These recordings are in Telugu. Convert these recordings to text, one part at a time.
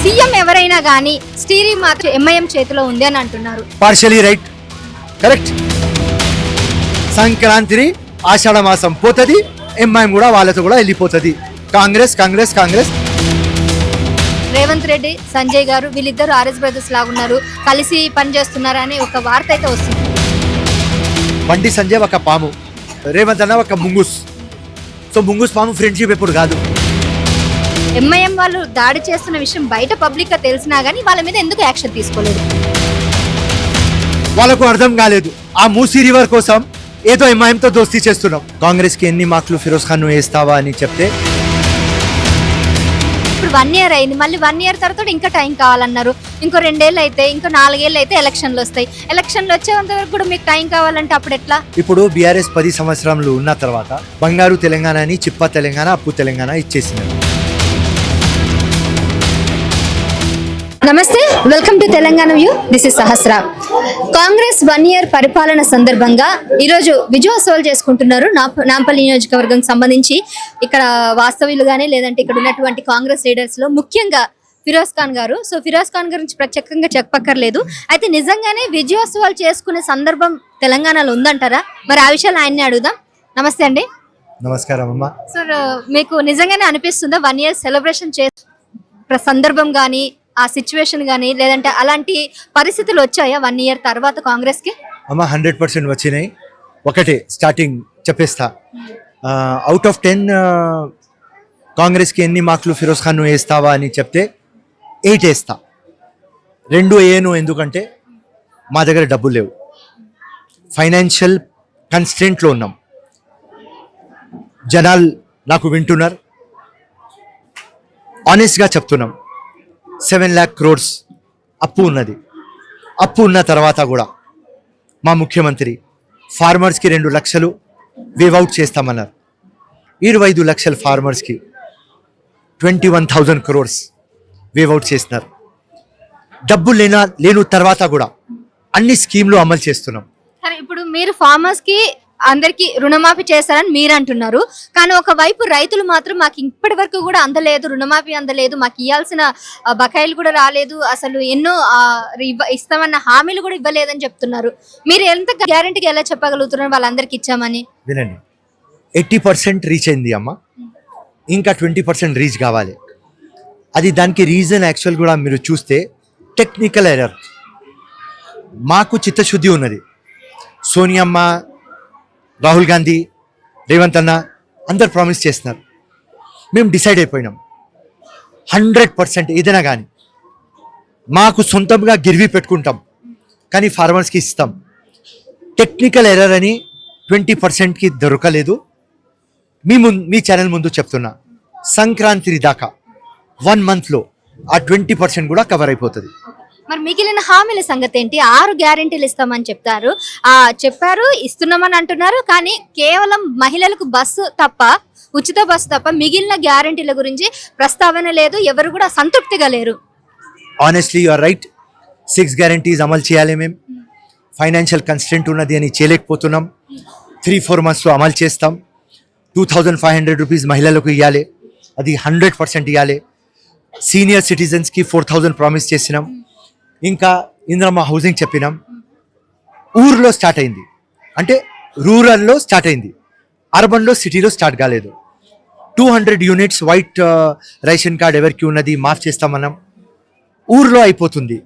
సీఎం ఎవరైనా కానీ స్టీరింగ్ మాత్రం ఎంఐఎం చేతిలో ఉంది అని అంటున్నారు. Partially right, correct. సంక్రాంతిని ఆషాఢ మాసం పోతుంది, ఎంఐఎం కూడా వాళ్ళతో కూడా వెళ్ళిపోతుంది. కాంగ్రెస్ కాంగ్రెస్ కాంగ్రెస్. రేవంత్ రెడ్డి, సంజయ్ గారు వీళ్ళిద్దరు ఆర్ఎస్ బ్రదర్స్ లాగున్నారు, కలిసి పనిచేస్తున్నారని ఒక వార్త అయితే వస్తుంది. బండి సంజయ్ ఒక పాము, రేవంత్ అన్న ఒక ముంగుస్. సో ముంగుస్ పాము ఫ్రెండ్షిప్ ఎప్పుడు కాదు. ఎంఐఎం వాళ్ళు దాడి చేస్తున్న విషయం బయట పబ్లిక్ గా తెలిసినా గానీ వాళ్ళ మీద ఎందుకు యాక్షన్ తీసుకోలేదు? వాళ్ళకు అర్థం కాలేదు. ఆ మూసీ రివర్ కోసం ఏదో ఎంఐఎంతో దోస్తీ చేస్తున్నాం. కాంగ్రెస్ కి ఎన్ని మార్కులు ఫిరోజ్ ఖాన్ నువ్వు వేస్తావా అని చెప్తే ఇప్పుడు 1 year అయింది, మళ్ళీ 1 year తర్వాత ఇంకా టైం కావాలన్నారు. ఇంకో 2 ఏళ్ళు అయితే, ఇంకో 4 ఏళ్ళు అయితే ఎలక్షన్లు వస్తాయి. ఎలక్షన్లు వచ్చేంత వరకు కూడా మీకు టైం కావాలంటే అప్పుడు ఎట్లా? ఇప్పుడు బీఆర్ఎస్ 10 సంవత్సరాలు ఉన్న తర్వాత బంగారు తెలంగాణ అని, చిప్ప తెలంగాణ, అప్పు తెలంగాణ ఇచ్చేసినారు. నమస్తే, welcome to Telangana view. This is Sahasra. Congress 1 year పరిపాలన సందర్భంగా ఈరోజు విజయోత్సవాలు చేసుకుంటున్నారు. నాంపల్లి నియోజకవర్గం సంబంధించి ఇక్కడ వాస్తవ్యులు కానీ లేదంటే ఇక్కడ ఉన్నటువంటి కాంగ్రెస్ లీడర్స్ లో ముఖ్యంగా ఫిరోజ్ ఖాన్ గారు. సో ఫిరోజ్ ఖాన్ గురించి ప్రత్యేకంగా చెప్పక్కర్లేదు. అయితే నిజంగానే విజయోత్సవాలు చేసుకునే సందర్భం తెలంగాణలో ఉందంటారా? మరి ఆ విషయాలు ఆయన్ని అడుగుదాం. నమస్తే అండి. నమస్కారం అమ్మా. సార్, మీకు నిజంగానే అనిపిస్తుందా 1 year సెలబ్రేషన్ సందర్భం కానీ, ఆ సిచ్యువేషన్ కానీ, లేదంటే అలాంటి పరిస్థితులు వచ్చాయా 1 year తర్వాత కాంగ్రెస్ కి? అమ్మ 100% వచ్చినాయి. ఒకటే స్టార్టింగ్ చెప్పేస్తా. అవుట్ ఆఫ్ 10 కాంగ్రెస్ కి ఎన్ని మార్కులు ఫిరోజ్ ఖాన్ నువ్వు వేస్తావా అని చెప్తే 8 వేస్తా. 2 వేయను, ఎందుకంటే మా దగ్గర డబ్బులు లేవు, ఫైనాన్షియల్ కన్స్ట్రెంట్లో ఉన్నాం. జనాలు నాకు వింటున్నారు, ఆనెస్ట్గా చెప్తున్నాం. 7 lakh crores అప్పు ఉన్నది. అప్పు ఉన్న తర్వాత కూడా మా ముఖ్యమంత్రి ఫార్మర్స్కి 2 లక్షలు వేవ్ అవుట్ చేస్తామన్నారు. 25 లక్షల ఫార్మర్స్కి 21,000 crores వేవ్ అవుట్ చేస్తున్నారు. డబ్బు లేను తర్వాత కూడా అన్ని స్కీమ్లు అమలు చేస్తున్నాం. సరే, ఇప్పుడు మీరు ఫార్మర్స్ కి అందరికి రుణమాఫీ చేస్తారని మీరు అంటున్నారు, కానీ ఒకవైపు రైతులు మాత్రం మాకు ఇప్పటి వరకు కూడా అందలేదు, రుణమాఫీ అందలేదు, మాకు ఇవ్వాల్సిన బకాయిలు కూడా రాలేదు, అసలు ఎన్నో ఇస్తామన్న హామీలు కూడా ఇవ్వలేదని చెప్తున్నారు. మీరు ఎంత గ్యారెంటీగా ఎలా చెప్పగలుగుతున్నారు వాళ్ళందరికి ఇచ్చామని? వినండి, 80% రీచ్ అయింది అమ్మ, ఇంకా 20% రీచ్ కావాలి. అది దానికి రీజన్ యాక్చువల్ కూడా మీరు చూస్తే టెక్నికల్ ఎర్రర్. మాకు చిత్తశుద్ధి ఉన్నది. సోనియమ్మ, రాహుల్ గాంధీ, రేవంత్ అన్న అందరు ప్రామిస్ చేస్తున్నారు. మేము డిసైడ్ అయిపోయినాం 100% ఏదైనా కానీ మాకు సొంతంగా గిర్వీ పెట్టుకుంటాం, కానీ ఫార్మర్స్కి ఇస్తాం. టెక్నికల్ ఎర్రర్ అని 20%కి దొరకలేదు. మీ ఛానల్ ముందు చెప్తున్నా, సంక్రాంతి దాకా 1 monthలో ఆ 20% కూడా కవర్ అయిపోతుంది. మరి మిగిలిన హామీల సంగతి ఏంటి? 6 గ్యారెంటీలు ఇస్తామని చెప్పారు, ఇస్తున్నామని అంటున్నారు, కానీ కేవలం మహిళలకు బస్సు తప్ప, ఉచిత బస్సు తప్ప మిగిలిన గ్యారెంటీల గురించి ప్రస్తావన లేదు. ఎవరు కూడా సంతృప్తిగా లేరు. Honestly you are right. 6 guarantees అమలు చేయాలి. మేము ఫైనాన్షియల్ కన్స్ట్రెంట్ ఉన్నది అని చేయలేకపోతున్నాం. 3-4 monthsలో అమలు చేస్తాం. 2,500 rupees మహిళలకు ఇవ్వాలి, అది 100% ఇవ్వాలి. సీనియర్ సిటిజన్స్కి 4,000 ప్రామిస్ చేసినాం. ఇంకా ఇంద్రమ్మ హౌసింగ్ చెప్పినాం. ఊర్లో స్టార్ట్ అయింది, అంటే రూరల్లో స్టార్ట్ అయింది, అర్బన్లో, సిటీలో స్టార్ట్ కాలేదు. 200 units వైట్ రేషన్ కార్డ్ ఎవరికి ఉన్నది మాఫ్ చేస్తామన్నాం. ఊర్లో అయిపోతుంది.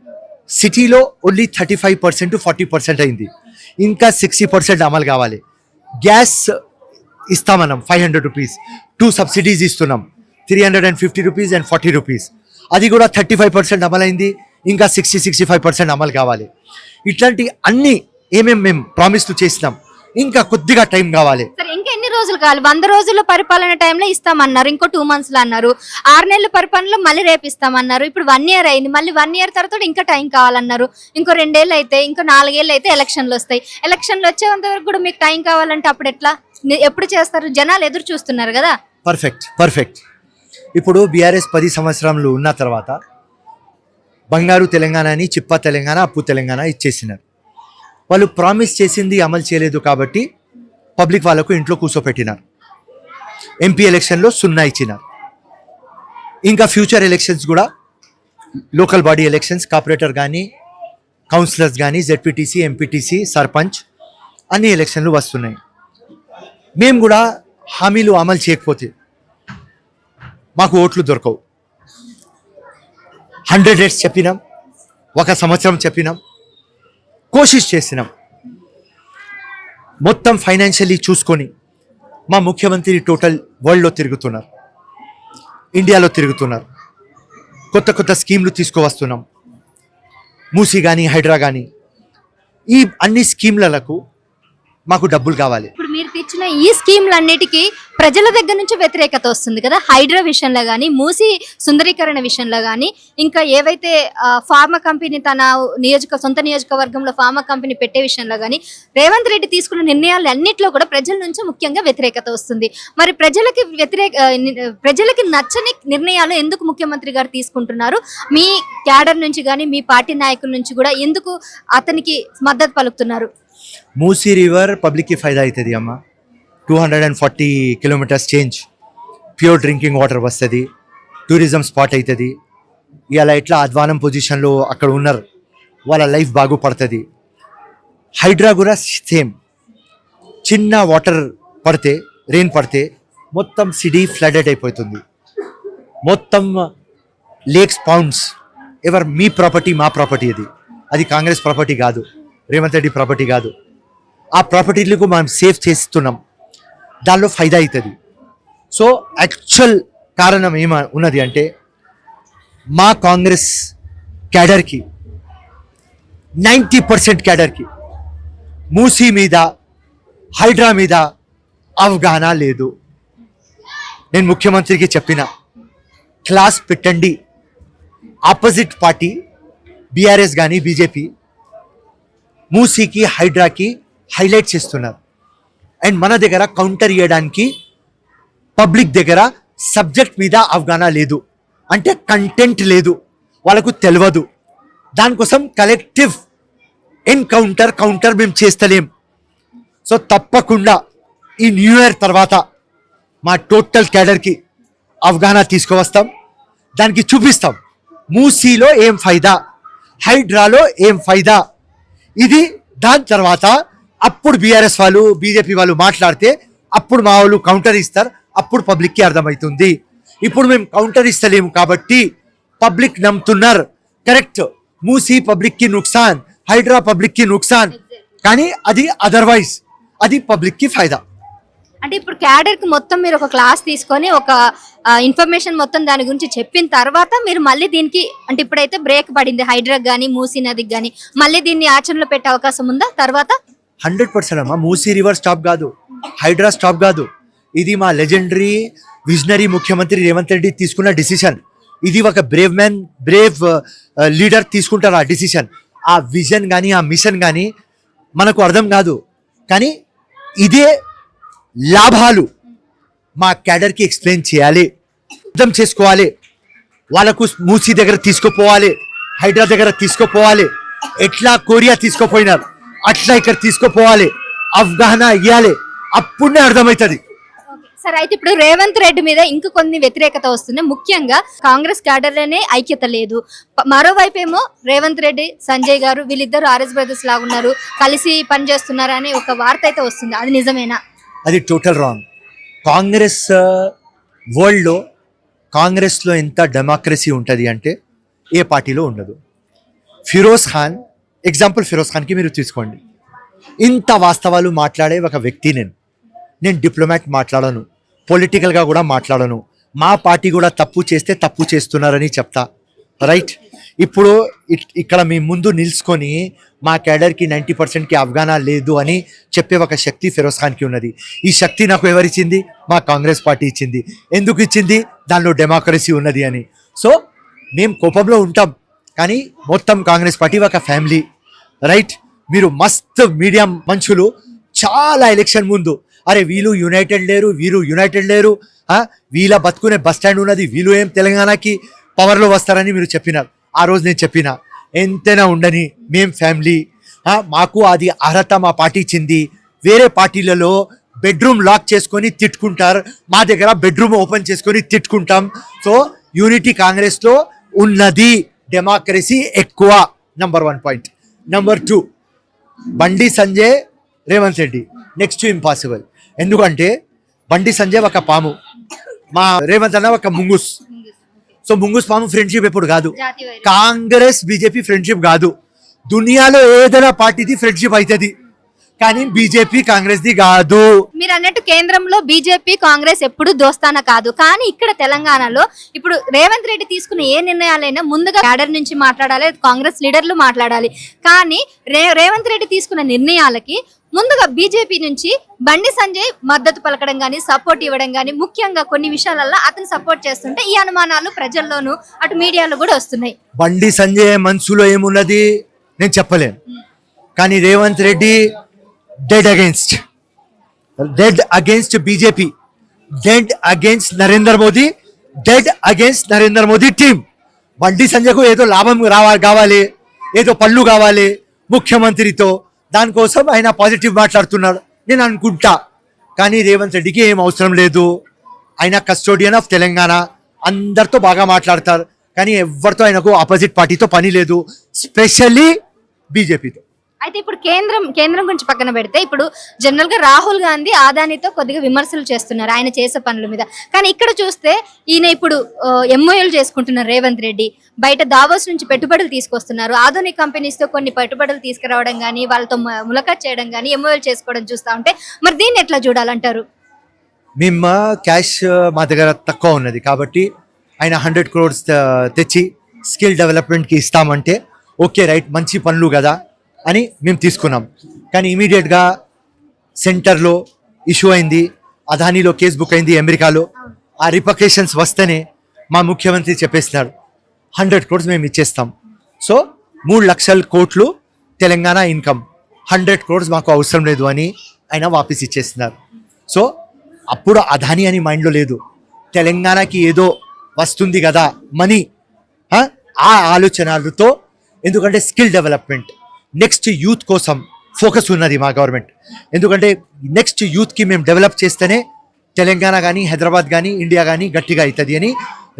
సిటీలో ఓన్లీ 35% to 40% అయింది. ఇంకా 60% అమలు కావాలి. Gas ఇస్తామన్నాం 500 rupees. 2 సబ్సిడీస్ ఇస్తున్నాం, 350 rupees and 40 rupees. అది కూడా 35% అమలైంది. ఇంకా 60-65% అమలు కావాలి. ఇట్లాంటి అన్ని మేము ప్రామిస్లు చేసినాం. ఇంకా కొద్దిగా టైం కావాలి. ఇంకా ఎన్ని రోజులు కావాలి? 100 రోజుల పరిపాలన టైంలో ఇస్తామన్నారు, ఇంకో 2 months లో అన్నారు. 6 నెలల పరిపాలనలో మళ్ళీ రేపు ఇస్తామన్నారు. ఇప్పుడు 1 year అయింది, మళ్ళీ 1 year తర్వాత ఇంకా టైం కావాలన్నారు. ఇంకో 2 ఏళ్ళు అయితే, ఇంకో 4 ఏళ్ళు అయితే ఎలక్షన్లు వస్తాయి. ఎలక్షన్లు వచ్చేంత వరకు కూడా మీకు టైం కావాలంటే అప్పుడు ఎట్లా? ఎప్పుడు చేస్తారు? జనాలు ఎదురు చూస్తున్నారు కదా. పర్ఫెక్ట్. ఇప్పుడు బీఆర్ఎస్ 10 సంవత్సరాలు ఉన్న తర్వాత బంగారు తెలంగాణ అని, చిప్ప తెలంగాణ, అప్పు తెలంగాణ ఇచ్చేసినారు. వాళ్ళు ప్రామిస్ చేసింది అమలు చేయలేదు కాబట్టి పబ్లిక్ వాళ్ళకు ఇంట్లో కూర్చోపెట్టినారు. ఎంపీ ఎలక్షన్లో 0 ఇచ్చినారు. ఇంకా ఫ్యూచర్ ఎలక్షన్స్ కూడా లోకల్ బాడీ ఎలక్షన్స్ కార్పొరేటర్ కానీ కౌన్సిలర్స్ కానీ జెడ్పీటీసీ ఎంపీటీసీ సర్పంచ్ అన్ని ఎలక్షన్లు వస్తున్నాయి. మేము కూడా హామీలు అమలు చేయకపోతే మాకు ఓట్లు దొరకవు. 100 డేస్ చెప్పినాం, 1 సంవత్సరం చెప్పినాం, కోషిష్ చేసినాం. మొత్తం ఫైనాన్షియల్లీ చూసుకొని మా ముఖ్యమంత్రి టోటల్ వరల్డ్లో తిరుగుతున్నారు, ఇండియాలో తిరుగుతున్నారు. కొత్త కొత్త స్కీమ్లు తీసుకువస్తున్నాం. మూసీ కానీ హైడ్రా కానీ ఈ అన్ని స్కీమ్లకు మాకు డబ్బులు కావాలి. ఇప్పుడు మీరు తెచ్చిన ఈ స్కీమ్లన్నిటికీ ప్రజల దగ్గర నుంచి వ్యతిరేకత వస్తుంది కదా. హైడ్రా విషయంలో కానీ, మూసి సుందరీకరణ విషయంలో కానీ, ఇంకా ఏవైతే ఫార్మా కంపెనీ తన సొంత నియోజకవర్గంలో ఫార్మా కంపెనీ పెట్టే విషయంలో కానీ రేవంత్ రెడ్డి తీసుకున్న నిర్ణయాలు అన్నింటిలో కూడా ప్రజల నుంచి ముఖ్యంగా వ్యతిరేకత వస్తుంది. మరి ప్రజలకి నచ్చని నిర్ణయాలు ఎందుకు ముఖ్యమంత్రి గారు తీసుకుంటున్నారు? మీ క్యాడర్ నుంచి కానీ, మీ పార్టీ నాయకుల నుంచి కూడా ఎందుకు అతనికి మద్దతు పలుకుతున్నారు? మూసీ రివర్ పబ్లిక్కి ఫైదా అవుతుంది అమ్మ. 240 kilometres change pure drinking water వస్తుంది, టూరిజం స్పాట్ అవుతుంది. ఇలా ఎట్లా అధ్వానం పొజిషన్లో అక్కడ ఉన్నారు, వాళ్ళ లైఫ్ బాగుపడుతుంది. హైడ్రా కూడా సేమ్, చిన్న వాటర్ పడితే రెయిన్ పడితే మొత్తం సిటీ ఫ్లడెడ్ అయిపోతుంది. మొత్తం లేక్స్ పౌండ్స్ మీ ప్రాపర్టీ మా ప్రాపర్టీ, అది కాంగ్రెస్ ప్రాపర్టీ కాదు, రేవంత్ రెడ్డి ప్రాపర్టీ కాదు. ఆ ప్రాపర్టీలకు మనం సేవ్ చేస్తున్నాం, దానిలో ఫైదా అవుతుంది. సో యాక్చువల్ కారణం ఉన్నది అంటే మా కాంగ్రెస్ క్యాడర్కి 90% క్యాడర్కి మూసీ మీద హైడ్రా మీద అవగాహన లేదు. నేను ముఖ్యమంత్రికి చెప్పిన క్లాస్ పెట్టండి. ఆపోజిట్ పార్టీ బీఆర్ఎస్ కానీ బీజేపీ మూసీకి హైడ్రాకి హైలైట్ చేస్తున్నారు. అండ్ మన దగ్గర కౌంటర్ ఇవ్వడానికి పబ్లిక్ దగ్గర సబ్జెక్ట్ మీద అవగాహన లేదు, అంటే కంటెంట్ లేదు, వాళ్ళకు తెలియదు. దానికోసం కలెక్టివ్ కౌంటర్ మేము చేస్తలేం. సో తప్పకుండా ఈ న్యూ ఇయర్ తర్వాత మా టోటల్ క్యాడర్కి అవగాహన తీసుకువస్తాం, దానికి చూపిస్తాం మూసీలో ఏం ఫైదా, హైడ్రాలో ఏం ఫైదా. ఇది దాని తర్వాత అప్పుడు బీఆర్ఎస్ వాళ్ళు బీజేపీ వాళ్ళు మాట్లాడితే అప్పుడు మా వాళ్ళు కౌంటర్ ఇస్తారు, అప్పుడు పబ్లిక్కి అర్థమవుతుంది. ఇప్పుడు మేము కౌంటర్ ఇస్తలేము కాబట్టి పబ్లిక్ నమ్ముతున్నారు. కరెక్ట్, మూసీ పబ్లిక్కి నుక్సాన్, హైడ్రా పబ్లిక్కి నుక్సాన్, కానీ అది అదర్వైజ్ అది పబ్లిక్కి ఫైదా. అంటే ఇప్పుడు క్యాడర్కి మొత్తం మీరు ఒక క్లాస్ తీసుకొని ఒక ఇన్ఫర్మేషన్ మొత్తం దాని గురించి చెప్పిన తర్వాత మీరు మళ్ళీ దీనికి, అంటే ఇప్పుడైతే బ్రేక్ పడింది హైడ్రాకి కానీ మూసీ నదికి కానీ, మళ్ళీ దీన్ని ఆచరణలో పెట్టే అవకాశం ఉందా తర్వాత? 100% అమ్మా. మూసీ రివర్ స్టాప్ కాదు, హైడ్రా స్టాప్ కాదు. ఇది మా లెజెండరీ విజనరీ ముఖ్యమంత్రి రేవంత్ రెడ్డి తీసుకున్న డిసిషన్. ఇది ఒక బ్రేవ్ లీడర్ తీసుకుంటారు ఆ డిసిషన్. ఆ విజన్ కానీ ఆ మిషన్ కానీ మనకు అర్థం కాదు, కానీ ఇదే లాభాలు మా క్యాడర్కి ఎక్స్ప్లెయిన్ చేయాలి, అర్థం చేసుకోవాలి. వాళ్ళకు మూసీ దగ్గర తీసుకుపోవాలి, హైడ్రా దగ్గర తీసుకుపోవాలి. ఎట్లా కొరియా తీసుకుపోయినారు అట్లా ఇక్కడ తీసుకుపోవాలి, అవగాహన ఇవ్వాలి, అప్పుడే అర్థమవుతుంది. సరే, అయితే ఇప్పుడు రేవంత్ రెడ్డి మీద ఇంకా కొన్ని వ్యతిరేకత వస్తుంది. ముఖ్యంగా కాంగ్రెస్ క్యాడర్లోనే ఐక్యత లేదు. మరోవైపు ఏమో రేవంత్ రెడ్డి, సంజయ్ గారు వీళ్ళిద్దరు ఆర్ఎస్ బ్రదర్స్ లాగా ఉన్నారు, కలిసి పనిచేస్తున్నారు అనే ఒక వార్త అయితే వస్తుంది. అది నిజమేనా? అది టోటల్ రాంగ్. కాంగ్రెస్ వరల్డ్లో కాంగ్రెస్లో ఎంత డెమోక్రసీ ఉంటుంది అంటే ఏ పార్టీలో ఉండదు. ఫిరోజ్ ఖాన్ ఎగ్జాంపుల్, ఫిరోజ్ ఖాన్కి మీరు తీసుకోండి. ఇంత వాస్తవాలు మాట్లాడే ఒక వ్యక్తి నేను డిప్లొమాట్ మాట్లాడను, పొలిటికల్గా కూడా మాట్లాడను. మా పార్టీ కూడా తప్పు చేస్తే తప్పు చేస్తున్నారని చెప్తా, రైట్? ఇప్పుడు ఇక్కడ మీ ముందు నిల్చుకొని మా క్యాడర్కి 90%కి అవగాహన లేదు అని చెప్పే ఒక శక్తి ఫిరోజ్ ఖాన్కి ఉన్నది. ఈ శక్తి నాకు ఎవరిచ్చింది? మా కాంగ్రెస్ పార్టీ ఇచ్చింది. ఎందుకు ఇచ్చింది? దానిలో డెమోక్రసీ ఉన్నది అని. సో మేము కోపంలో ఉంటాం, కానీ మొత్తం కాంగ్రెస్ పార్టీ ఒక ఫ్యామిలీ, రైట్? మీరు మస్త్ మీడియా మనుషులు చాలా ఎలక్షన్ ముందు అరే వీళ్ళు యునైటెడ్ లేరు, వీళ్ళు యునైటెడ్ లేరు, వీళ్ళ బతుకునే బస్ స్టాండ్ ఉన్నది, వీళ్ళు ఏం తెలంగాణకి పవర్లో వస్తారని మీరు చెప్పినారు. ఆ రోజు నేను చెప్పిన ఎంతైనా ఉండని, మేం ఫ్యామిలీ, మాకు అది అర్హత మా పార్టీ ఇచ్చింది. వేరే పార్టీలలో బెడ్రూమ్ లాక్ చేసుకొని తిట్టుకుంటారు, మా దగ్గర బెడ్రూమ్ ఓపెన్ చేసుకొని తిట్టుకుంటాం. సో యూనిటీ కాంగ్రెస్లో ఉన్నది, డెమోక్రసీ ఎక్కువ. Number 1 point. Number 2, Bandi Sanjay, Revanth Reddy next impossible. ఎందుకంటే బండి సంజయ్ ఒక పాము, మా రేవంత్ అన్న ఒక ముంగుస్. సో ముంగుస్ పాము ఫ్రెండ్షిప్ ఎప్పుడు కాదు. కాంగ్రెస్ బీజేపీ ఫ్రెండ్షిప్ కాదు. దునియాలో ఏదైనా పార్టీది ఫ్రెండ్షిప్ అవుతుంది, కానీ బీజేపీ కాంగ్రెస్ ది కాదు. మీరు అన్నట్టు కేంద్రంలో బీజేపీ కాంగ్రెస్ ఎప్పుడు దోస్తానా కాదు, కానీ ఇక్కడ తెలంగాణలో ఇప్పుడు రేవంత్ రెడ్డి తీసుకున్న ఏ నిర్ణయాలైనా ముందుగా క్యాడర్ నుంచి మాట్లాడాలి, కాంగ్రెస్ లీడర్లు మాట్లాడాలి. కానీ రేవంత్ రెడ్డి తీసుకున్న నిర్ణయాలకి ముందుగా బీజేపీ నుంచి బండి సంజయ్ మద్దతు పలకడం కానీ సపోర్ట్ ఇవ్వడం కానీ, ముఖ్యంగా కొన్ని విషయాలలో అతను సపోర్ట్ చేస్తుంటే ఈ అనుమానాలు ప్రజల్లోనూ అటు మీడియాలో కూడా వస్తున్నాయి. బండి సంజయ్ మనసులో ఏమున్నది నేను చెప్పలేను, కానీ Revanth Reddy dead against BJP, dead against Narendra Modi, dead against Narendra Modi team. బండి సంజయ్కు ఏదో లాభం కావాలి, ఏదో పళ్ళు కావాలి ముఖ్యమంత్రితో, దానికోసం ఆయన పాజిటివ్ మాట్లాడుతున్నాడు నేను అనుకుంటా. కానీ రేవంత్ రెడ్డికి ఏం అవసరం లేదు. ఆయన కస్టోడియన్ ఆఫ్ తెలంగాణ, అందరితో బాగా మాట్లాడతారు, కానీ ఎవరితో ఆయనకు ఆపోజిట్ పార్టీతో పని లేదు, స్పెషల్లీ బీజేపీతో. అయితే ఇప్పుడు కేంద్రం గురించి పక్కన పెడితే ఇప్పుడు జనరల్ గా రాహుల్ గాంధీ ఆదానితో కొద్దిగా విమర్శలు చేస్తున్నారు ఆయన చేసే పనుల మీద. కానీ ఇక్కడ చూస్తే ఈయన ఇప్పుడు ఎంఓయూలు చేసుకుంటున్నారు రేవంత్ రెడ్డి, బయట దావోస్ నుంచి పెట్టుబడులు తీసుకొస్తున్నారు, ఆధునిక కంపెనీస్ తో కొన్ని పెట్టుబడులు తీసుకురావడం కానీ వాళ్ళతో ములకత్ చేయడం కానీ ఎంఓయూలు చేసుకోవడం చూస్తా ఉంటే మరి దీన్ని ఎట్లా చూడాలంటారు? మేము క్యాష్ మా దగ్గర తక్కువ ఉన్నది కాబట్టి ఆయన 100 crores తెచ్చి స్కిల్ డెవలప్మెంట్కి ఇస్తామంటే ఓకే రైట్, మంచి పనులు కదా అని మేము తీసుకున్నాం. కానీ ఇమీడియట్గా సెంటర్లో ఇష్యూ అయింది, అదానీలో కేసు బుక్ అయింది అమెరికాలో. ఆ రిపకేషన్స్ వస్తేనే మా ముఖ్యమంత్రి చెప్పేస్తున్నారు 100 crores మేము ఇచ్చేస్తాం. సో 3 లక్షల కోట్లు తెలంగాణ ఇన్కమ్, 100 crores మాకు అవసరం లేదు అని ఆయన వాపస్ ఇచ్చేస్తున్నారు. సో అప్పుడు అదానీ అని మైండ్లో లేదు, తెలంగాణకి ఏదో వస్తుంది కదా మనీ, ఆ ఆలోచనలతో. ఎందుకంటే స్కిల్ డెవలప్మెంట్ నెక్స్ట్ యూత్ కోసం ఫోకస్ ఉన్నది మా గవర్నమెంట్. ఎందుకంటే నెక్స్ట్ యూత్కి మేము డెవలప్ చేస్తేనే తెలంగాణ కానీ హైదరాబాద్ కానీ ఇండియా కానీ గట్టిగా అవుతుంది అని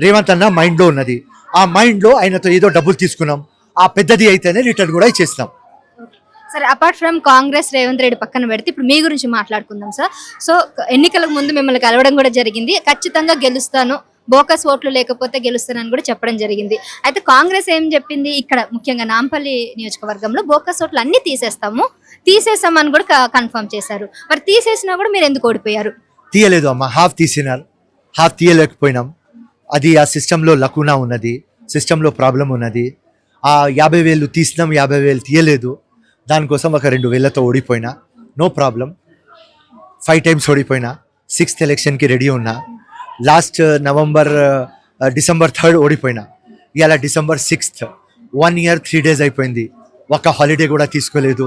రేవంత్ అన్న మైండ్లో ఉన్నది. ఆ మైండ్లో ఆయనతో ఏదో డబ్బులు తీసుకున్నాం, ఆ పెద్దది అయితేనే రిటర్న్ కూడా ఇచ్చేస్తాం. సరే, అపార్ట్ ఫ్రమ్ కాంగ్రెస్ రేవంత్ రెడ్డి పక్కన పెడితే ఇప్పుడు మీ గురించి మాట్లాడుకుందాం సార్. సో ఎన్నికలకు ముందు మిమ్మల్ని కలవడం కూడా జరిగింది, ఖచ్చితంగా గెలుస్తాను, బోకస్ ఓట్లు లేకపోతే గెలుస్తానని కూడా చెప్పడం జరిగింది. అయితే కాంగ్రెస్ ఏం చెప్పింది, ఇక్కడ ముఖ్యంగా నాంపల్లి నియోజకవర్గంలో బోకస్ ఓట్లు అన్ని తీసేసామని కూడా కన్ఫర్మ్ చేశారు. మరి తీసేసినా కూడా మీరు ఎందుకు ఓడిపోయారు? తీయలేదు అమ్మ, హాఫ్ తీసినారు, హాఫ్ తీయలేకపోయినాం. అది ఆ సిస్టంలో లకునా ఉన్నది, సిస్టంలో ప్రాబ్లం ఉన్నది. ఆ 50,000 తీసినాం, 50,000 తీయలేదు. దానికోసం ఒక 2,000తో ఓడిపోయినా, నో ప్రాబ్లం. 5 times ఓడిపోయినా, 6th ఎలక్షన్కి రెడీ ఉన్నా. లాస్ట్ డిసెంబర్ 3rd ఓడిపోయినా, ఇవాళ డిసెంబర్ 6th, 1 year 3 days అయిపోయింది. ఒక హాలిడే కూడా తీసుకోలేదు,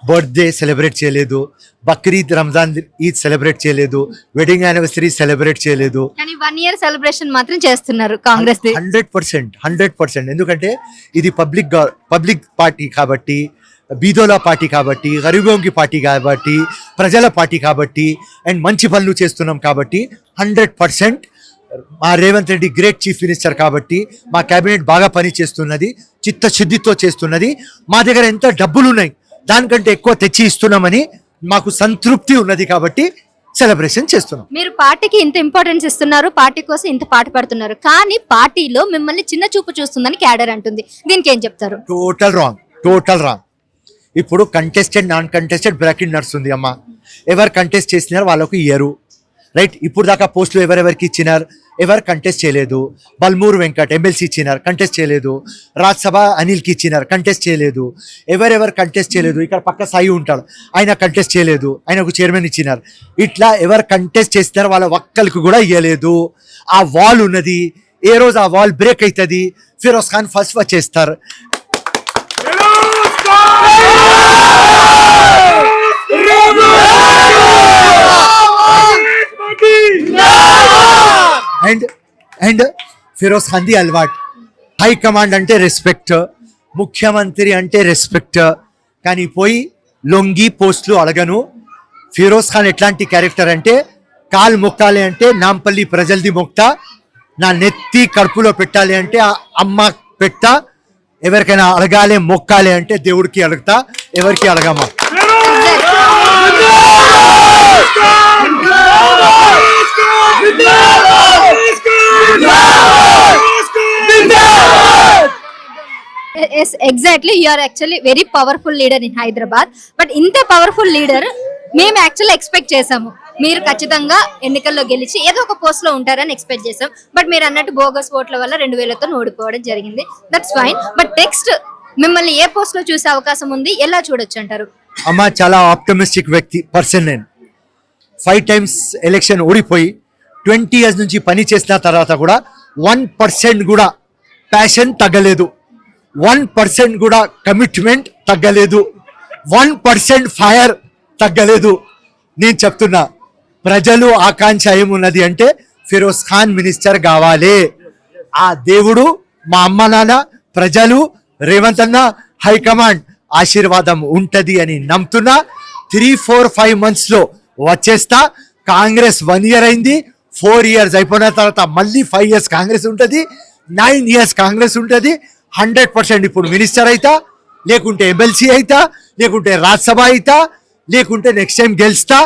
బర్త్డే సెలబ్రేట్ చేయలేదు, బక్రీద్ రంజాన్ ఈద్ సెలబ్రేట్ చేయలేదు, వెడ్డింగ్ యానివర్సరీ సెలబ్రేట్ చేయలేదు. కానీ 1 year సెలబ్రేషన్ మాత్రం చేస్తున్నారు కాంగ్రెస్. 100%. ఎందుకంటే ఇది పబ్లిక్ పార్టీ కాబట్టి, బీదోలా పార్టీ కాబట్టి, గరీబోంకి పార్టీ కాబట్టి, ప్రజల పార్టీ కాబట్టి, అండ్ మంచి పనులు చేస్తున్నాం కాబట్టి 100%. మా Revanth Reddy great chief minister కాబట్టి మా కేబినెట్ బాగా పని చేస్తున్నది, చిత్తశుద్ధితో చేస్తున్నది. మా దగ్గర ఎంత డబ్బులు ఉన్నాయి దానికంటే ఎక్కువ తెచ్చి ఇస్తున్నామని మాకు సంతృప్తి ఉన్నది కాబట్టి సెలబ్రేషన్ చేస్తున్నాం. మీరు పార్టీకి ఇంత ఇంపార్టెన్స్ ఇస్తున్నారు, పార్టీ కోసం ఇంత పాటు పడుతున్నారు, కానీ పార్టీలో మిమ్మల్ని చిన్న చూపు చూస్తుందని క్యాడర్ అంటుంది. దీనికి ఏం చెప్తారు? Total wrong. ఇప్పుడు కంటెస్టెడ్ నాన్ కంటెస్టెడ్ బ్రాకెట్ నడుస్తుంది అమ్మ. ఎవరు కంటెస్ట్ చేసినారు వాళ్ళకు ఇయ్యరు, రైట్? ఇప్పుడు దాకా పోస్టులు ఎవరెవరికి ఇచ్చినారు, ఎవరు కంటెస్ట్ చేయలేదు. బల్మూర్ వెంకట్ ఎమ్మెల్సీ ఇచ్చినారు, కంటెస్ట్ చేయలేదు. రాజ్యసభ అనిల్కి ఇచ్చినారు, కంటెస్ట్ చేయలేదు. ఎవరెవరు కంటెస్ట్ చేయలేదు, ఇక్కడ పక్క సాయి ఉంటాడు, ఆయన కంటెస్ట్ చేయలేదు, ఆయనకు చైర్మన్ ఇచ్చినారు. ఇట్లా ఎవరు కంటెస్ట్ చేసినారు వాళ్ళ ఒక్కరికి కూడా ఇవ్వలేదు. ఆ వాల్ ఉన్నది, ఏ రోజు ఆ వాల్ బ్రేక్ అవుతుంది ఫిరోజ్ ఖాన్ ఫస్ట్ వచ్చేస్తారు. అండ్ ఫిరోజ్ ఖాన్ ది అలవాట్. హై కమాండ్ అంటే రెస్పెక్ట్, ముఖ్యమంత్రి అంటే రెస్పెక్ట్, కానీ పోయి లొంగి పోస్టులు అడగను. ఫిరోజ్ ఖాన్ ఎట్లాంటి క్యారెక్టర్ అంటే కాలు మొక్కాలి అంటే నాంపల్లి ప్రజలది మొక్తా, నా నెత్తి కడుపులో పెట్టాలి అంటే అమ్మ పెట్టా, ఎవరికైనా అడగాలి మొక్కాలి అంటే దేవుడికి అడుగుతా, ఎవరికి అడగమా. Exactly you are actually very powerful leader in Hyderabad. But ఇంత పవర్ఫుల్ లీడర్ మేము యాక్చువల్లీ ఎక్స్పెక్ట్ చేసాము. మీరు ఖచ్చితంగా ఎన్నికల్లో గెలిచి ఏదో ఒక పోస్ట్ లో ఉంటారని ఎక్స్పెక్ట్ చేసాం. బట్ మీరు అన్నట్టు బోగస్ ఓట్ల వల్ల 2000తో ఓడిపోవడం జరిగింది. That's fine. బట్ నెక్స్ట్ మిమ్మల్ని ఏ పోస్ట్ లో చూసే అవకాశం ఉంది, ఎలా చూడొచ్చు అంటారు? అమ్మ చాలా ఆప్టమిస్టిక్ వ్యక్తి పర్సన్. నేను 5 times ఎలక్షన్ ఓడిపోయి 20 years నుంచి పని చేసిన తర్వాత కూడా 1% కూడా ప్యాషన్ తగ్గలేదు, 1% కూడా కమిట్మెంట్ తగ్గలేదు, 1% ఫైర్ తగ్గలేదు. నేను చెప్తున్నా, ప్రజలు ఆకాంక్ష ఏమున్నది అంటే ఫిరోజ్ ఖాన్ మినిస్టర్ కావాలి. ఆ దేవుడు, మా అమ్మ నాన్న, ప్రజలు, రేవంత్ అన్న, హైకమాండ్ ఆశీర్వాదం ఉంటది అని నమ్ముతున్నా. 3, 4, 5 months లో వచ్చేస్తా. కాంగ్రెస్ 1 year అయింది, 4 years అయిపోయిన తర్వాత మళ్ళీ 5 years కాంగ్రెస్ ఉంటుంది, 9 years కాంగ్రెస్ ఉంటుంది. 100% ఇప్పుడు మినిస్టర్ అయితా, లేకుంటే ఎమ్మెల్సీ అయితా, లేకుంటే రాజ్యసభ అయితా, లేకుంటే నెక్స్ట్ టైం గెలుస్తా.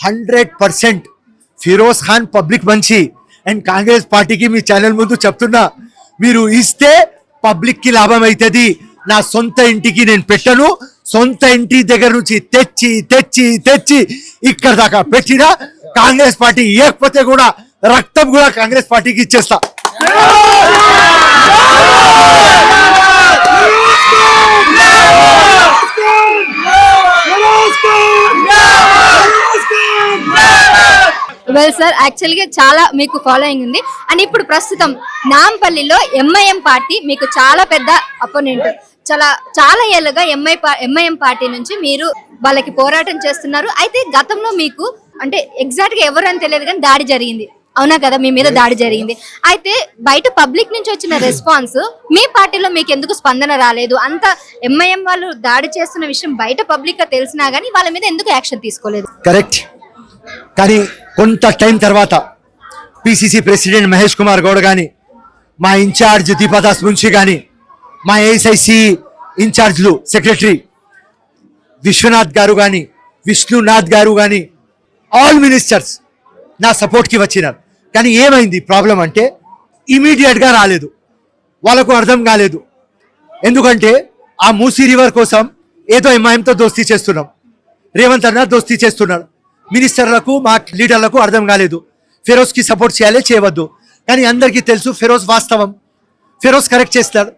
100% ఫిరోజ్ ఖాన్ పబ్లిక్ మంచి. అండ్ కాంగ్రెస్ పార్టీకి మీ ఛానల్ ముందు చెప్తున్నా, మీరు ఇస్తే పబ్లిక్ కి లాభం అవుతుంది. నా సొంత ఇంటికి నేను పెట్టను, సొంత ఇంటి దగ్గర నుంచి తెచ్చి తెచ్చి తెచ్చి ఇక్కడ దాకా పెట్టినా కాంగ్రెస్ పార్టీ ఇవ్వకపోతే కూడా రక్తం కూడా కాంగ్రెస్ పార్టీకి ఇచ్చేస్తా. వెల్ సార్, యాక్చువల్గా చాలా మీకు ఫాలోయింగ్ ఉంది. అండ్ ఇప్పుడు ప్రస్తుతం నాంపల్లిలో ఎంఐఎం పార్టీ మీకు చాలా పెద్ద అపోనెంట్. చాలా ఏళ్ళుగా ఎంఐఎం పార్టీ నుంచి మీరు వాళ్ళకి పోరాటం చేస్తున్నారు. అయితే గతంలో మీకు అంటే ఎగ్జాక్ట్ గా ఎవరు అని తెలియదు కానీ దాడి జరిగింది, అవునా కదా? మీ మీద దాడి జరిగింది. అయితే బయట పబ్లిక్ నుంచి వచ్చిన రెస్పాన్స్ మీ పార్టీలో మీకు ఎందుకు స్పందన రాలేదు? అంత ఎంఐఎం వాళ్ళు దాడి చేస్తున్న విషయం బయట పబ్లిక్ గా తెలిసినా గానీ వాళ్ళ మీద ఎందుకు యాక్షన్ తీసుకోలేదు? కరెక్ట్. కానీ కొంత టైం తర్వాత పిసిసి ప్రెసిడెంట్ మహేష్ కుమార్ గౌడ్ కానీ, మా ఇన్ఛార్జ్ దీపాదాస్ మున్షి కానీ, మా ఏఎస్ఐసి ఇన్ఛార్జ్లు సెక్రటరీ విశ్వనాథ్ గారు కానీ, విష్ణునాథ్ గారు కానీ, ఆల్ మినిస్టర్స్ నా సపోర్ట్కి వచ్చినారు. కానీ ఏమైంది ప్రాబ్లం అంటే ఇమీడియట్గా రాలేదు. వాళ్ళకు అర్థం కాలేదు. ఎందుకంటే ఆ మూసీ రివర్ కోసం ఏదో ఎంఐఎంతో దోస్తీ చేస్తున్నాం, రేవంత్ అన్న దోస్తీ చేస్తున్నాడు. మినిస్టర్లకు, మా లీడర్లకు అర్థం కాలేదు. ఫిరోజ్కి సపోర్ట్ చేయాలి, చేయవద్దు. కానీ అందరికీ తెలుసు ఫిరోజ్ వాస్తవం, ఫిరోజ్ కరెక్ట్ చేస్తాడు.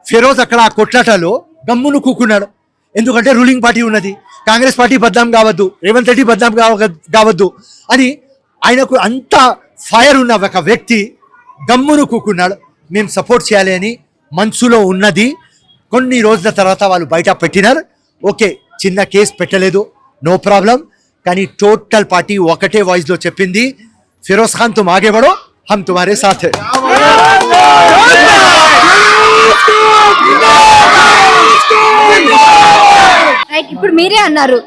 ఫిరోజ్ అక్కడ ఆ కొట్లాటలో గమ్మును కూకున్నాడు. ఎందుకంటే రూలింగ్ పార్టీ ఉన్నది, కాంగ్రెస్ పార్టీ బద్నాం కావద్దు, రేవంత్ రెడ్డి బద్నాం కావద్దు అని ఆయనకు అంత ఫైర్ ఉన్న ఒక వ్యక్తి గమ్మును కూకున్నాడు. మేము సపోర్ట్ చేయాలి అని మనసులో ఉన్నది. కొన్ని రోజుల తర్వాత వాళ్ళు బయట పెట్టినారు. ఓకే, చిన్న కేసు పెట్టలేదు, నో ప్రాబ్లం. కానీ టోటల్ పార్టీ ఒకటే వాయిస్ లో చెప్పింది, ఫిరోజ్ ఖాన్ తుమ్ ఆగే బడో, హమ్ తుమారే సాథ్ హై. రైట్, ఇప్పుడు మీరే అన్నారు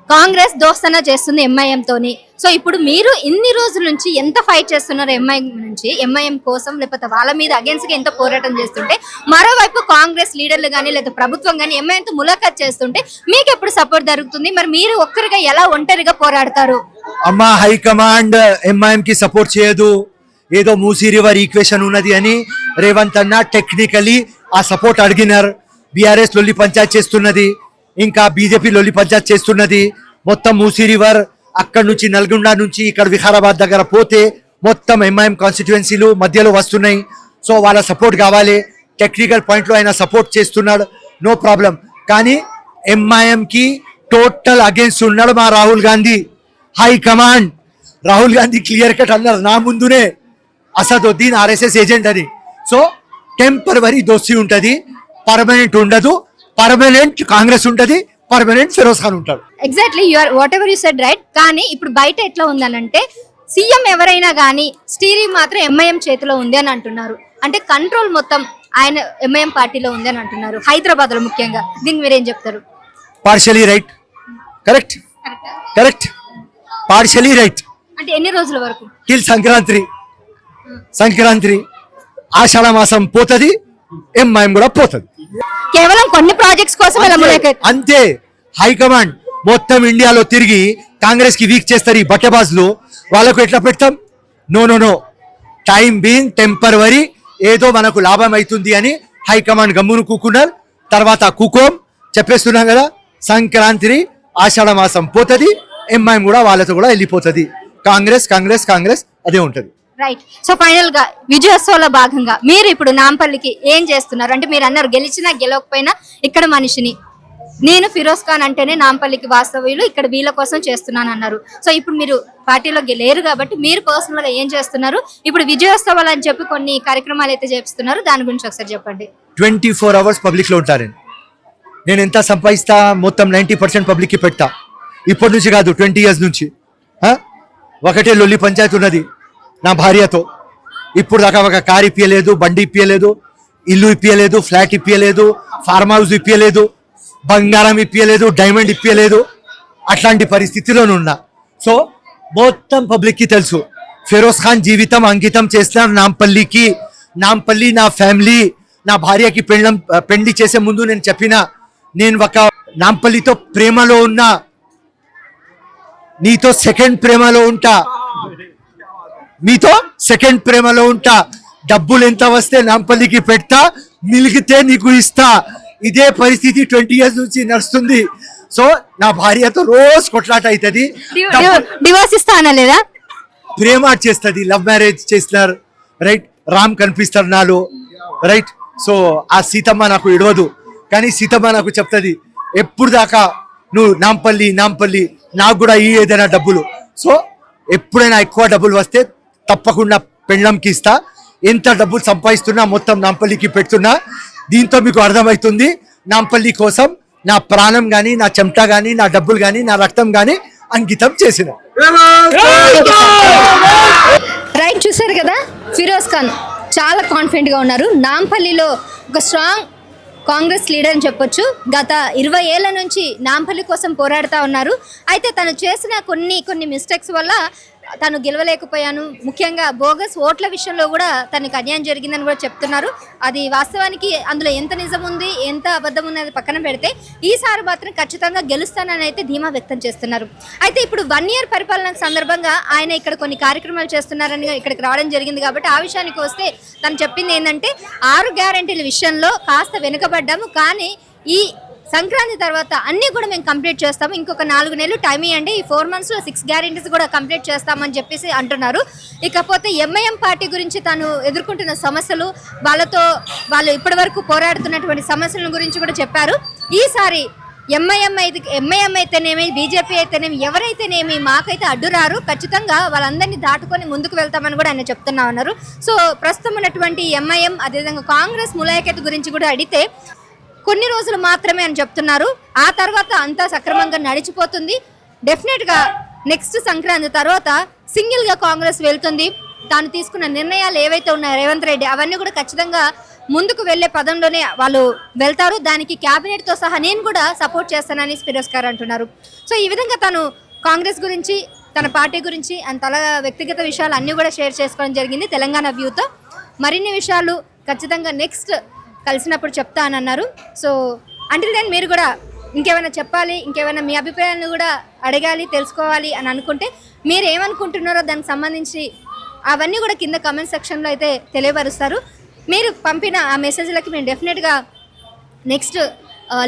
కాంగ్రెస్ దోస్తన చేస్తుంది ఎంఐఎం తోని. సో ఇప్పుడు మీరు ఇన్ని రోజుల నుంచి ఎంత ఫైట్ చేస్తున్నారు ఎంఐఎం నుంచి, ఎంఐఎం కోసం, లేకపోతే వాళ్ళ మీద అగేన్స్ట్ గా ఎంత పోరాటం చేస్తుంటే, మరోవైపు కాంగ్రెస్ లీడర్లు కానీ లేదా ప్రభుత్వం కానీ ఎంఐఎంతో ములాఖాత్ చేస్తుంటే మీకు ఎప్పుడు సపోర్ట్ జరుగుతుంది? మరి మీరు ఒక్కరిగా ఎలా ఒంటరిగా పోరాడతారు? అమ్మా, హైకమాండ్ ఎంఐఎం కి సపోర్ట్ చేయదు, ఏదో మూసీ రివర్ ఈక్వేషన్ ఉన్నది అని రేవంత్ అన్న టెక్నికలీ ఆ సపోర్ట్ అడిగినారు. బీఆర్ఎస్ లొల్లి పంచాయత్ చేస్తున్నది, ఇంకా బీజేపీ లొల్లి పంచాయత్ చేస్తున్నది. మొత్తం మూసీ రివర్ అక్కడ నుంచి నల్గొండ నుంచి ఇక్కడ వికారాబాద్ దగ్గర పోతే మొత్తం ఎంఐఎం కాన్స్టిట్యుయెన్సీలు మధ్యలో వస్తున్నాయి. సో వాళ్ళ సపోర్ట్ కావాలి. టెక్నికల్ పాయింట్లో ఆయన సపోర్ట్ చేస్తున్నాడు, నో ప్రాబ్లం. కానీ ఎంఐఎం కి టోటల్ అగేన్స్ట్ ఉన్నాడు మా Rahul Gandhi. High command Rahul Gandhi clear cut అన్నారు నా ముందునే, అసదుద్దీన్ ఆర్ఎస్ఎస్ ఏజెంట్ అని. సో టెంపరవరీ దోస్తీ ఉంటుంది, పర్మనెంట్ ఉండదు. పర్మనెంట్ కాంగ్రెస్ ఉంటది, పర్మనెంట్ ఫిరోజ్ ఖాన్ ఉంటాడు. Exactly, you are whatever you said right. కానీ ఇప్పుడు బయట ఎట్లా ఉందనంటే సీఎం ఎవరైనా కానీ స్టీరింగ్ మాత్రం ఎంఐఎం చేతిలో ఉంది అని అంటున్నారు. అంటే కంట్రోల్ మొత్తం ఆయన ఎంఐఎం పార్టీలో ఉంది అని అంటున్నారు, హైదరాబాద్ లో ముఖ్యంగా. దీనికి మీరేం చెప్తారు? Partially right, correct correct, partially right. అంటే ఎన్ని రోజుల వరకు? టిల్ సంక్రాంతి. ఆషాఢ మాసం పోతుంది, ఎంఐఎం కూడా పోతుంది. కేవలం కొన్ని ప్రాజెక్ట్స్ కోసం ఇలా ములైకెత్ అంతే. హైకమాండ్ మొత్తం ఇండియాలో తిరిగి కాంగ్రెస్ కి వీక్ చేస్తారు ఈ బట్టబాజులు. వాళ్ళకు ఎట్లా పెడతాం? No no no, time being temporary, ఏదో మనకు లాభం అవుతుంది అని హైకమాండ్ గమ్మును కూకున్నారు. తర్వాత కుకోం చెప్పేస్తున్నాం కదా, సంక్రాంతి ఆషాఢ మాసం పోతుంది, ఎంఐఎం కూడా వాళ్ళతో కూడా వెళ్ళిపోతుంది. కాంగ్రెస్ కాంగ్రెస్ కాంగ్రెస్ అదే ఉంటది. రైట్. సో ఫైనల్ గా విజయోత్సవంలో భాగంగా మీరు ఇప్పుడు నాంపల్లికి ఏం చేస్తున్నారు అంటే, మీరు అన్నారు గెలిచినా గెలవకపోయినా ఇక్కడ మనిషిని, నేను ఫిరోజ్ ఖాన్ అంటేనే నాంపల్లికి వాస్తవ్యులు, ఇక్కడ వీళ్ళ కోసం చేస్తున్నాను అన్నారు. సో ఇప్పుడు మీరు పార్టీలో లేరు కాబట్టి మీరు పర్సనల్ గా ఏం చేస్తున్నారు? ఇప్పుడు విజయోత్సవాలు అని చెప్పి కొన్ని కార్యక్రమాలు అయితే చేస్తున్నారు, దాని గురించి ఒకసారి చెప్పండి. 24 hours పబ్లిక్ లో ఉంటారని నేను ఎంత సంపాదిస్తా మొత్తం 90% పబ్లిక్ కి పెడతా. ఇప్పటి నుంచి కాదు, 20 years నుంచి. ఒకటే లొల్లి పంచాయతీ ఉన్నది నా భార్యతో. ఇప్పుడు దాకా ఒక కార్ ఇప్పియలేదు, బండి ఇప్పియలేదు, ఇల్లు ఇప్పియలేదు, ఫ్లాట్ ఇప్పియలేదు, ఫార్మ్ హౌస్ ఇప్పియలేదు, బంగారం ఇప్పియలేదు, డైమండ్ ఇప్పియలేదు. అట్లాంటి పరిస్థితిలోనున్నా. సో మొత్తం పబ్లిక్ కి తెలుసు ఫిరోజ్ ఖాన్ జీవితం అంకితం చేస్తున్నారు నాంపల్లికి. నాంపల్లి నా ఫ్యామిలీ. నా భార్యకి పెళ్లి చేసే ముందు నేను చెప్పిన, నేను ఒక నాంపల్లితో ప్రేమలో ఉన్నా, నీతో సెకండ్ ప్రేమలో ఉంటా, మీతో సెకండ్ ప్రేమలో ఉంటా. డబ్బులు ఎంత వస్తే నాంపల్లికి పెడతా, మిలిగితే నీకు ఇస్తా. ఇదే పరిస్థితి 20 years నుంచి నడుస్తుంది. సో నా భార్యతో రోజు కొట్లాట అవుతుంది. డివోర్స్ ఇస్తా అనలేదా? ప్రేమ చేస్తుంది, లవ్ మ్యారేజ్ చేస్తున్నారు. రైట్, రామ్ కనిపిస్తారు నాలో. రైట్. సో ఆ సీతమ్మ నాకు ఇడవదు, కానీ సీతమ్మ నాకు చెప్తుంది ఎప్పుడు దాకా నువ్వు నాంపల్లి నాంపల్లి, నాకు కూడా ఈ ఏదైనా డబ్బులు. సో ఎప్పుడైనా ఎక్కువ డబ్బులు వస్తే తప్పకుండా పెళ్ళంకి ఇస్తా. ఎంత డబ్బులు సంపాదిస్తున్నా మొత్తం నాంపల్లికి పెడుతున్నా. దీంతో మీకు అర్థమవుతుంది నాంపల్లి కోసం నా ప్రాణం గాని, నా చెమట గాని, నా డబ్బులు గాని, నా రక్తం గాని అంకితం చేసిన. రైట్, చూసారు కదా, ఫిరోజ్ ఖాన్ చాలా కాన్ఫిడెంట్ గా ఉన్నారు. నాంపల్లిలో ఒక స్ట్రాంగ్ కాంగ్రెస్ లీడర్ అని చెప్పొచ్చు. గత 20 ఏళ్ల నుంచి నాంపల్లి కోసం పోరాడుతూ ఉన్నారు. అయితే తను చేసిన కొన్ని మిస్టేక్స్ వల్ల తను గెలవలేకపోయాను, ముఖ్యంగా బోగస్ ఓట్ల విషయంలో కూడా తనకు అన్యాయం జరిగిందని కూడా చెప్తున్నారు. అది వాస్తవానికి అందులో ఎంత నిజం ఉంది, ఎంత అబద్ధం ఉంది అది పక్కన పెడితే ఈసారి మాత్రం ఖచ్చితంగా గెలుస్తానని అయితే ధీమా వ్యక్తం చేస్తున్నారు. అయితే ఇప్పుడు 1 year పరిపాలన సందర్భంగా ఆయన ఇక్కడ కొన్ని కార్యక్రమాలు చేస్తున్నారని ఇక్కడికి రావడం జరిగింది. కాబట్టి ఆ విషయానికి వస్తే తను చెప్పింది ఏంటంటే, 6 గ్యారెంటీల విషయంలో కాస్త వెనుకబడ్డాము, కానీ ఈ సంక్రాంతి తర్వాత అన్నీ కూడా మేము కంప్లీట్ చేస్తాము, ఇంకొక 4 నెలలు టైం ఇవ్వండి, ఈ 4 monthsలో 6 గ్యారెంటీస్ కూడా కంప్లీట్ చేస్తామని చెప్పేసి అంటున్నారు. ఇకపోతే ఎంఐఎం పార్టీ గురించి తను ఎదుర్కొంటున్న సమస్యలు, వాళ్ళు ఇప్పటి వరకు పోరాడుతున్నటువంటి సమస్యల గురించి కూడా చెప్పారు. ఈసారి ఎంఐఎం అయితేనేమి, బీజేపీ అయితేనేమి, ఎవరైతేనేమి మాకైతే అడ్డురారు, ఖచ్చితంగా వాళ్ళందరినీ దాటుకొని ముందుకు వెళ్తామని కూడా ఆయన చెప్తున్నా ఉన్నారు. సో ప్రస్తుతం ఉన్నటువంటి ఎంఐఎం, అదేవిధంగా కాంగ్రెస్ ములాఖత్ గురించి కూడా అడిగితే కొన్ని రోజులు మాత్రమే అని చెప్తున్నారు. ఆ తర్వాత అంతా సక్రమంగా నడిచిపోతుంది. డెఫినెట్గా నెక్స్ట్ సంక్రాంతి తర్వాత సింగిల్గా కాంగ్రెస్ వెళ్తుంది. తాను తీసుకున్న నిర్ణయాలు ఏవైతే ఉన్నాయో రేవంత్ రెడ్డి, అవన్నీ కూడా ఖచ్చితంగా ముందుకు వెళ్లే పదంలోనే వాళ్ళు వెళ్తారు. దానికి క్యాబినెట్తో సహా నేను కూడా సపోర్ట్ చేస్తానని ఫిరోజ్ ఖాన్ అంటున్నారు. సో ఈ విధంగా తను కాంగ్రెస్ గురించి, తన పార్టీ గురించి తన వ్యక్తిగత విషయాలు అన్నీ కూడా షేర్ చేసుకోవడం జరిగింది తెలంగాణ వ్యూతో. మరిన్ని విషయాలు ఖచ్చితంగా నెక్స్ట్ కలిసినప్పుడు చెప్తానన్నారు. సో అంటిల్ దెన్ మీరు కూడా ఇంకేమైనా చెప్పాలి, ఇంకేమైనా మీ అభిప్రాయాలను కూడా అడగాలి, తెలుసుకోవాలి అని అనుకుంటే మీరు ఏమనుకుంటున్నారో దానికి సంబంధించి అవన్నీ కూడా కింద కమెంట్ సెక్షన్లో అయితే తెలియపరుస్తారు. మీరు పంపిన ఆ మెసేజ్లకి మేము డెఫినెట్గా నెక్స్ట్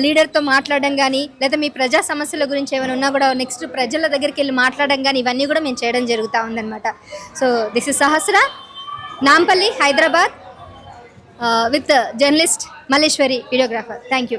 లీడర్తో మాట్లాడడం కానీ, లేదా మీ ప్రజా సమస్యల గురించి ఏమైనా ఉన్నా కూడా నెక్స్ట్ ప్రజల దగ్గరికి వెళ్ళి మాట్లాడడం కానీ, ఇవన్నీ కూడా మేము చేయడం జరుగుతూ ఉందన్నమాట. So this is Sahasra, Nampally, Hyderabad, with journalist Malleshwari, videographer. Thank you.